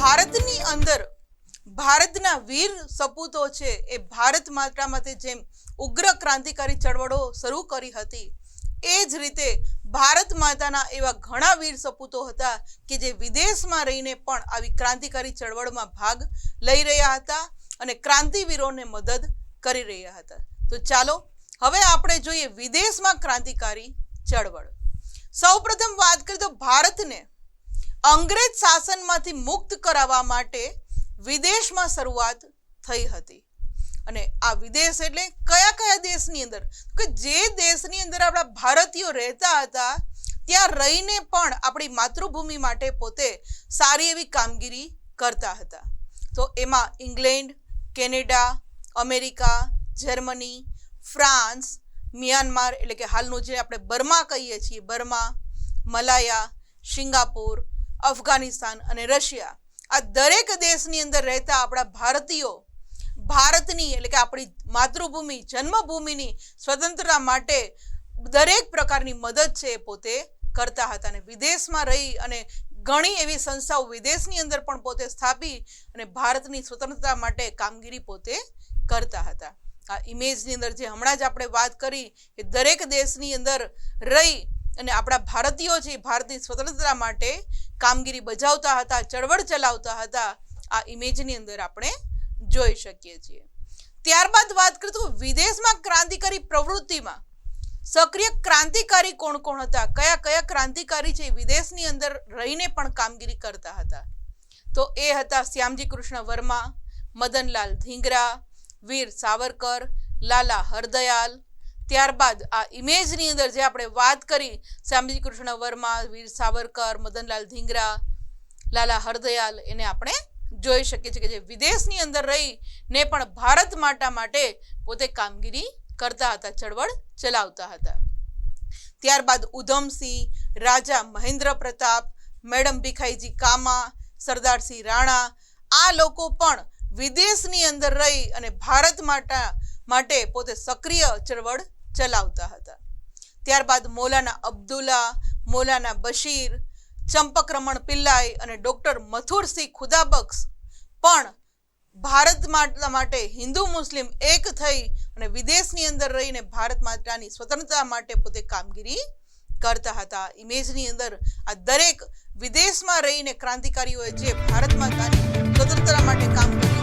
ભારતની અંદર ભારતના વીર સપૂતો છે એ ભારત માતા માટે જેમ ઉગ્ર ક્રાંતિકારી ચળવળો શરૂ કરી હતી, એ જ રીતે ભારત માતાના એવા ઘણા વીર સપૂતો હતા કે જે વિદેશમાં રહીને પણ આવી ક્રાંતિકારી ચળવળમાં ભાગ લઈ રહ્યા હતા અને ક્રાંતિવીરોને મદદ કરી રહ્યા હતા. તો ચાલો હવે આપણે જોઈએ વિદેશમાં ક્રાંતિકારી ચળવળ. સૌપ્રથમ વાત કરીએ તો ભારતને અંગ્રેજ શાસનમાંથી મુક્ત કરાવવા માટે વિદેશમાં શરૂઆત થઈ હતી. અને આ વિદેશ એટલે કયા કયા દેશની અંદર? કે જે દેશની અંદર આપણા ભારતીયો રહેતા હતા ત્યાં રહીને પણ આપણી માતૃભૂમિ માટે પોતે સારી એવી કામગીરી કરતા હતા. તો એમાં England, Canada, America, Germany, France, Myanmar એટલે કે હાલનું જે આપણે બર્મા કહીએ છીએ, બર્મા, મલાયા, સિંગાપુર, અફઘાનિસ્તાન અને રશિયા, આ દરેક દેશની અંદર રહેતા આપણા ભારતીયો ભારતની એટલે કે આપણી માતૃભૂમિ જન્મભૂમિની સ્વતંત્રતા માટે દરેક પ્રકારની મદદ છે એ પોતે કરતા હતા. અને વિદેશમાં રહી અને ઘણી એવી સંસ્થાઓ વિદેશની અંદર પણ પોતે સ્થાપી અને ભારતની સ્વતંત્રતા માટે કામગીરી પોતે કરતા હતા. આ ઇમેજની અંદર જે હમણાં જ આપણે વાત કરી કે દરેક દેશની અંદર રહી અને આપણા ભારતીયો છે ભારતની સ્વતંત્રતા માટે કામગીરી બજાવતા હતા, ચળવળ ચલાવતા હતા, આ ઇમેજની અંદર આપણે જોઈ શકીએ છીએ. ત્યારબાદ વાત કરીએ તો વિદેશમાં ક્રાંતિકારી પ્રવૃત્તિમાં સક્રિય ક્રાંતિકારી કોણ કોણ હતા, કયા કયા ક્રાંતિકારી છે વિદેશની અંદર રહીને પણ કામગીરી કરતા હતા? તો એ હતા શ્યામજી કૃષ્ણ વર્મા, મદનલાલ ધીંગરા, વીર સાવરકર, લાલા હરદયાલ. ત્યારબાદ આ ઇમેજની અંદર જે આપણે વાત કરી શ્યામજી કૃષ્ણ વર્મા, વીર સાવરકર, મદનલાલ ધીંગરા, લાલા હરદયાલ, એને આપણે જોઈ શકીએ છીએ કે જે વિદેશની અંદર રહીને પણ ભારત માતા માટે પોતે કામગીરી કરતા હતા, ચળવળ ચલાવતા હતા. ત્યારબાદ ઉધમસિંહ, રાજા મહેન્દ્ર પ્રતાપ, મેડમ ભીખાઈજી કામા, સરદારસિંહ રાણા, આ લોકો પણ વિદેશની અંદર રહી અને ભારત માતા માટે પોતે સક્રિય ચળવળ ચલાવતા હતા. ત્યારબાદ મૌલાના અબ્દુલ્લા, મૌલાના બશીર, ચંપકરમણ પિલ્લાઈ અને ડૉક્ટર મથુરસિંહ ખુદાબખ્શ પણ ભારત માતા માટે હિન્દુ મુસ્લિમ એક થઈ અને વિદેશની અંદર રહીને ભારત માતાની સ્વતંત્રતા માટે પોતે કામગીરી કરતા હતા. ઇમેજની અંદર આ દરેક વિદેશમાં રહીને ક્રાંતિકારીઓએ જે ભારત માતાની સ્વતંત્રતા માટે કામ કર્યું